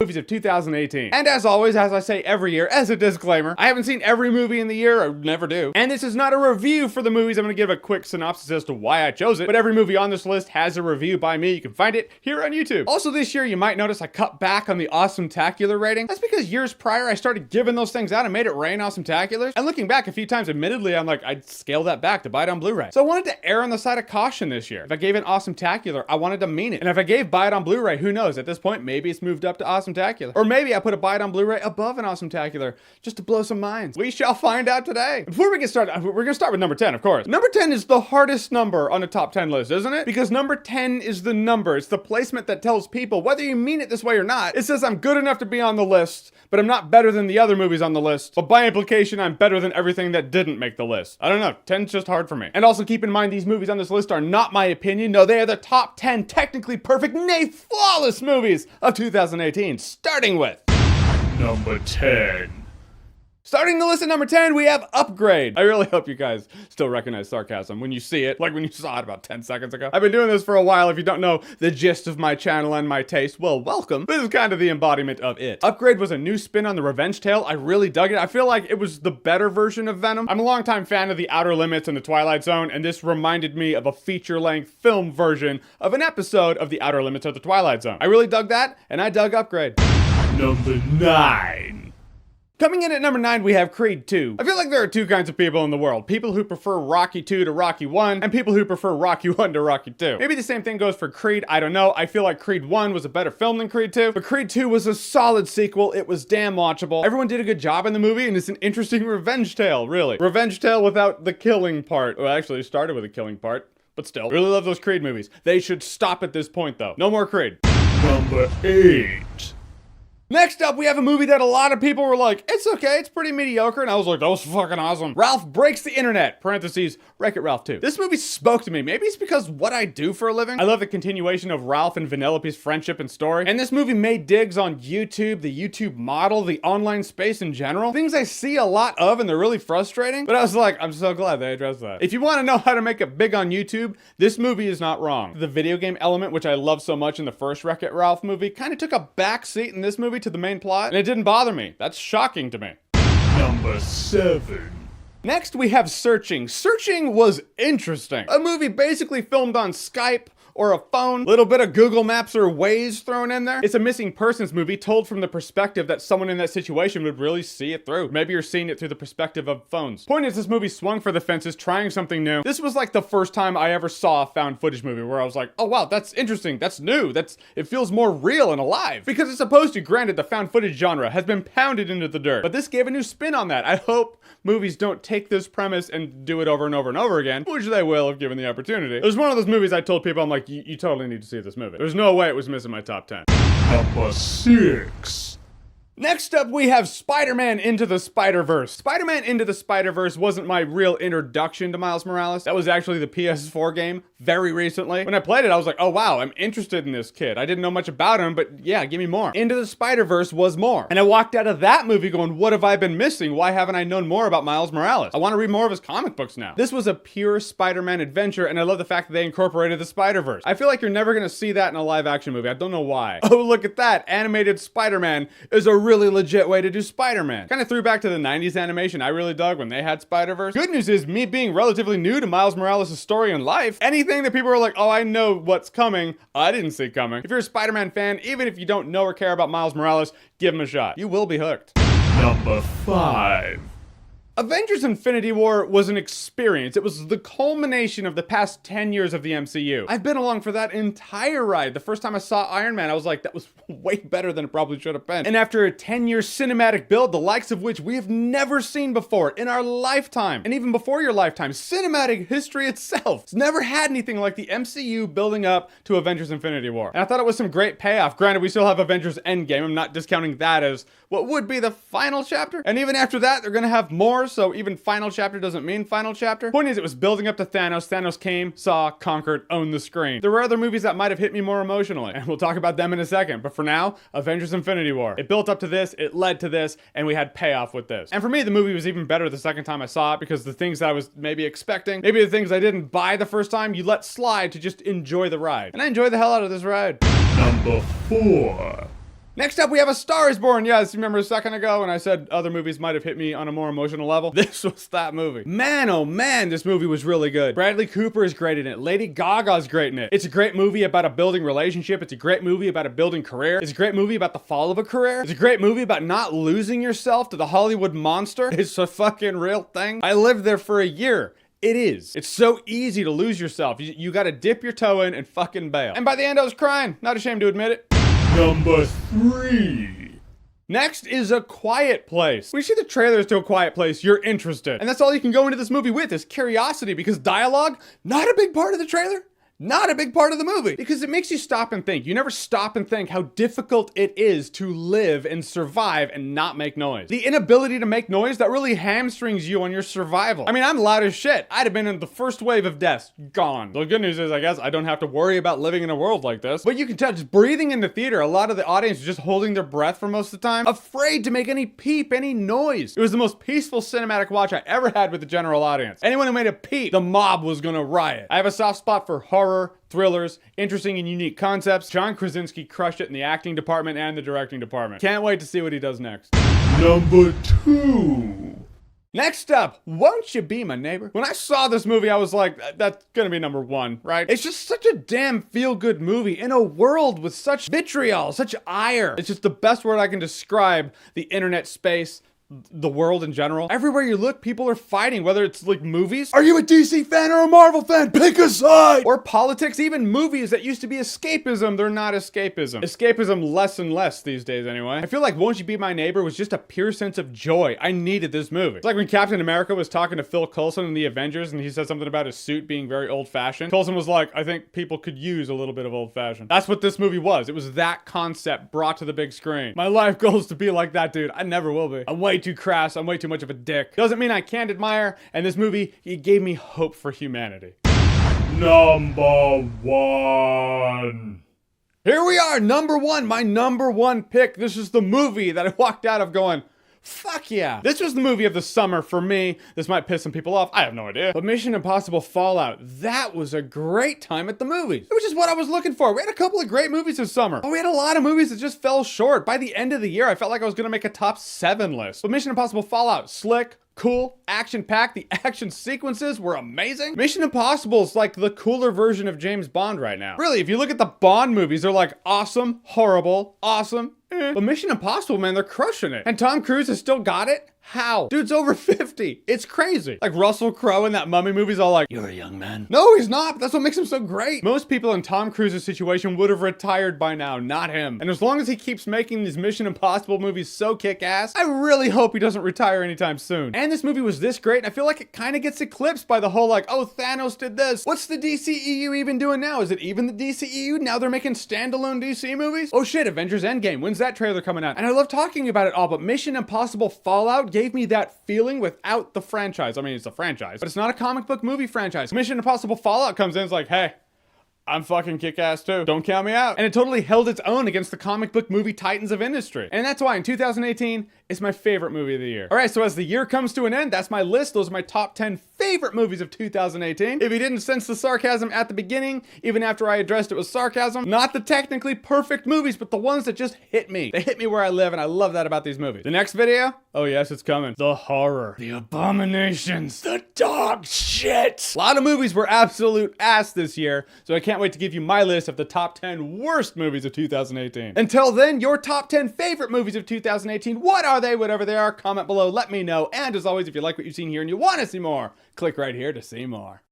movies of 2018. And as always, as I say every year, as a disclaimer, I haven't seen every movie in the year, I never do. And this is not a review for the movies. I'm gonna give a quick synopsis as to why I chose it, but every movie on this list has a review by me. You can find it here on YouTube. Also this year, you might notice I cut back on the Awesome-tacular rating. That's because years prior, I started giving those things out and made it rain Awesome-taculars. And looking back a few times, admittedly, I'm like, I'd scale that back to buy it on Blu-ray. So I wanted to err on the side of caution this year. If I gave it Awesome-tacular, I wanted to mean it. And if I gave buy it on Blu-ray, who knows? At this point, maybe it's moved up to Awesome-tacular. Or maybe I put a buy it on Blu-ray above an Awesome-tacular just to blow some minds. We shall find out today. Before we get started, we're gonna start with number 10, of course. Number 10 is the hardest number on a top 10 list, isn't it? Because number 10 is the number. It's the placement that tells people, whether you mean it this way or not, it says I'm good enough to be on the list, but I'm not better than the other movies on the list. But by implication, I'm better than everything that didn't make the list. I don't know, 10's just hard for me. And also keep in mind, these movies on this list are not my opinion. No, they are the top 10 technically perfect, nay, flawless movies of 2018, starting with Number 10. Starting the list at number 10, we have Upgrade. I really hope you guys still recognize sarcasm when you see it, like when you saw it about 10 seconds ago. I've been doing this for a while. If you don't know the gist of my channel and my taste, well, welcome. This is kind of the embodiment of it. Upgrade was a new spin on the revenge tale. I really dug it. I feel like it was the better version of Venom. I'm a longtime fan of The Outer Limits and The Twilight Zone, and this reminded me of a feature-length film version of an episode of The Outer Limits of The Twilight Zone. I really dug that, and I dug Upgrade. Number 9. Coming in at number 9, we have Creed 2. I feel like there are two kinds of people in the world. People who prefer Rocky 2 to Rocky 1, and people who prefer Rocky 1 to Rocky 2. Maybe the same thing goes for Creed, I don't know. I feel like Creed 1 was a better film than Creed 2, but Creed 2 was a solid sequel. It was damn watchable. Everyone did a good job in the movie, and it's an interesting revenge tale, really. Revenge tale without the killing part. Well, actually, it started with a killing part, but still. Really love those Creed movies. They should stop at this point, though. No more Creed. Number 8. Next up, we have a movie that a lot of people were like, it's okay, it's pretty mediocre, and I was like, that was fucking awesome. Ralph Breaks the Internet, parentheses, Wreck-It Ralph 2. This movie spoke to me. Maybe it's because what I do for a living. I love the continuation of Ralph and Vanellope's friendship and story, and this movie made digs on YouTube, the YouTube model, the online space in general. Things I see a lot of, and they're really frustrating, but I was like, I'm so glad they addressed that. If you want to know how to make it big on YouTube, this movie is not wrong. The video game element, which I love so much in the first Wreck-It Ralph movie, kind of took a back seat in this movie to the main plot, and it didn't bother me. That's shocking to me. Number 7. Next, we have Searching. Searching was interesting. A movie basically filmed on Skype or a phone, little bit of Google Maps or Waze thrown in there. It's a missing persons movie told from the perspective that someone in that situation would really see it through. Maybe you're seeing it through the perspective of phones. Point is, this movie swung for the fences, trying something new. This was like the first time I ever saw a found footage movie where I was like, oh wow, that's interesting, that's new, it feels more real and alive. Because it's supposed to, granted, the found footage genre has been pounded into the dirt, but this gave a new spin on that. I hope movies don't take this premise and do it over and over and over again, which they will if given the opportunity. It was one of those movies I told people, I'm like, you totally need to see this movie. There's no way it was missing my top 10. Number 6. Next up, we have Spider-Man Into the Spider-Verse. Spider-Man Into the Spider-Verse wasn't my real introduction to Miles Morales. That was actually the PS4 game very recently. When I played it, I was like, oh wow, I'm interested in this kid. I didn't know much about him, but yeah, give me more. Into the Spider-Verse was more. And I walked out of that movie going, what have I been missing? Why haven't I known more about Miles Morales? I want to read more of his comic books now. This was a pure Spider-Man adventure, and I love the fact that they incorporated the Spider-Verse. I feel like you're never gonna see that in a live action movie. I don't know why. Oh, look at that. Animated Spider-Man is a really legit way to do Spider-Man. Kind of threw back to the 90s animation I really dug when they had Spider-Verse. Good news is, me being relatively new to Miles Morales' story and life, anything that people are like, oh, I know what's coming, I didn't see coming. If you're a Spider-Man fan, even if you don't know or care about Miles Morales, give him a shot. You will be hooked. Number 5. Avengers Infinity War was an experience. It was the culmination of the past 10 years of the MCU. I've been along for that entire ride. The first time I saw Iron Man, I was like, that was way better than it probably should have been. And after a 10-year cinematic build, the likes of which we have never seen before in our lifetime, and even before your lifetime, cinematic history itself. It's never had anything like the MCU building up to Avengers Infinity War. And I thought it was some great payoff. Granted, we still have Avengers Endgame. I'm not discounting that as what would be the final chapter. And even after that, they're gonna have more, so even final chapter doesn't mean final chapter. Point is, it was building up to Thanos. Thanos came, saw, conquered, owned the screen. There were other movies that might have hit me more emotionally, and we'll talk about them in a second. But for now, Avengers Infinity War. It built up to this, it led to this, and we had payoff with this. And for me, the movie was even better the second time I saw it, because the things that I was maybe expecting, maybe the things I didn't buy the first time, you let slide to just enjoy the ride. And I enjoyed the hell out of this ride. Number 4. Next up, we have A Star is Born. Yes, remember a second ago when I said other movies might have hit me on a more emotional level? This was that movie. Man, oh man, this movie was really good. Bradley Cooper is great in it. Lady Gaga's great in it. It's a great movie about a building relationship. It's a great movie about a building career. It's a great movie about the fall of a career. It's a great movie about not losing yourself to the Hollywood monster. It's a fucking real thing. I lived there for a year. It is. It's so easy to lose yourself. You gotta dip your toe in and fucking bail. And by the end, I was crying. Not ashamed to admit it. Number 3. Next is A Quiet Place. When you see the trailers to A Quiet Place, you're interested. And that's all you can go into this movie with is curiosity, because dialogue, not a big part of the trailer. Not a big part of the movie, because it makes you stop and think. You never stop and think how difficult it is to live and survive and not make noise. The inability to make noise, that really hamstrings you on your survival. I mean, I'm loud as shit. I'd have been in the first wave of deaths. Gone. The good news is, I guess, I don't have to worry about living in a world like this. But you can tell, just breathing in the theater, a lot of the audience is just holding their breath for most of the time, afraid to make any peep, any noise. It was the most peaceful cinematic watch I ever had with the general audience. Anyone who made a peep, the mob was gonna riot. I have a soft spot for horror, thrillers, interesting and unique concepts. John Krasinski crushed it in the acting department and the directing department. Can't wait to see what he does next. Number 2. Next up, Won't You Be My Neighbor? When I saw this movie, I was like, that's gonna be number 1, right? It's just such a damn feel-good movie in a world with such vitriol, such ire. It's just the best word I can describe the internet space, the world in general. Everywhere you look, people are fighting, whether it's like movies. Are you a DC fan or a Marvel fan? Pick a side! Or politics, even movies that used to be escapism, they're not escapism. Escapism less and less these days anyway. I feel like Won't You Be My Neighbor was just a pure sense of joy. I needed this movie. It's like when Captain America was talking to Phil Coulson in the Avengers and he said something about his suit being very old-fashioned. Coulson was like, I think people could use a little bit of old-fashioned. That's what this movie was. It was that concept brought to the big screen. My life goal is to be like that dude. I never will be. I'm way too crass. I'm way too much of a dick. Doesn't mean I can't admire, and this movie, it gave me hope for humanity. Number 1. Here we are, number 1, my number 1 pick. This is the movie that I walked out of going, fuck yeah. This was the movie of the summer for me. This might piss some people off. I have no idea. But Mission Impossible Fallout, that was a great time at the movies. It was just what I was looking for. We had a couple of great movies this summer. But we had a lot of movies that just fell short. By the end of the year, I felt like I was gonna make a top 7 list. But Mission Impossible Fallout, slick, cool, action-packed. The action sequences were amazing. Mission Impossible is like the cooler version of James Bond right now. Really, if you look at the Bond movies, they're like awesome, horrible, awesome, But Mission Impossible, man, they're crushing it. And Tom Cruise has still got it? How? Dude's over 50. It's crazy. Like Russell Crowe in that Mummy movie's all like, you're a young man. No, he's not. That's what makes him so great. Most people in Tom Cruise's situation would have retired by now, not him. And as long as he keeps making these Mission Impossible movies so kick-ass, I really hope he doesn't retire anytime soon. And this movie was this great, and I feel like it kind of gets eclipsed by the whole like, oh, Thanos did this. What's the DCEU even doing now? Is it even the DCEU? Now they're making standalone DC movies? Oh shit, Avengers Endgame. When's that trailer coming out? And I love talking about it all, but Mission Impossible Fallout gave me that feeling without the franchise. I mean, it's a franchise, but it's not a comic book movie franchise. Mission Impossible Fallout comes in, it's like, hey, I'm fucking kick-ass too. Don't count me out. And it totally held its own against the comic book movie titans of industry. And that's why in 2018, it's my favorite movie of the year. All right, so as the year comes to an end, that's my list. Those are my top 10 favorite movies of 2018. If you didn't sense the sarcasm at the beginning, even after I addressed it with sarcasm, not the technically perfect movies, but the ones that just hit me. They hit me where I live, and I love that about these movies. The next video? Oh yes, it's coming. The horror. The abominations. The dog shit. A lot of movies were absolute ass this year, so I can't wait to give you my list of the top 10 worst movies of 2018. Until then, your top 10 favorite movies of 2018. What are they? Whatever they are, comment below, let me know. And as always, if you like what you've seen here and you want to see more, click right here to see more.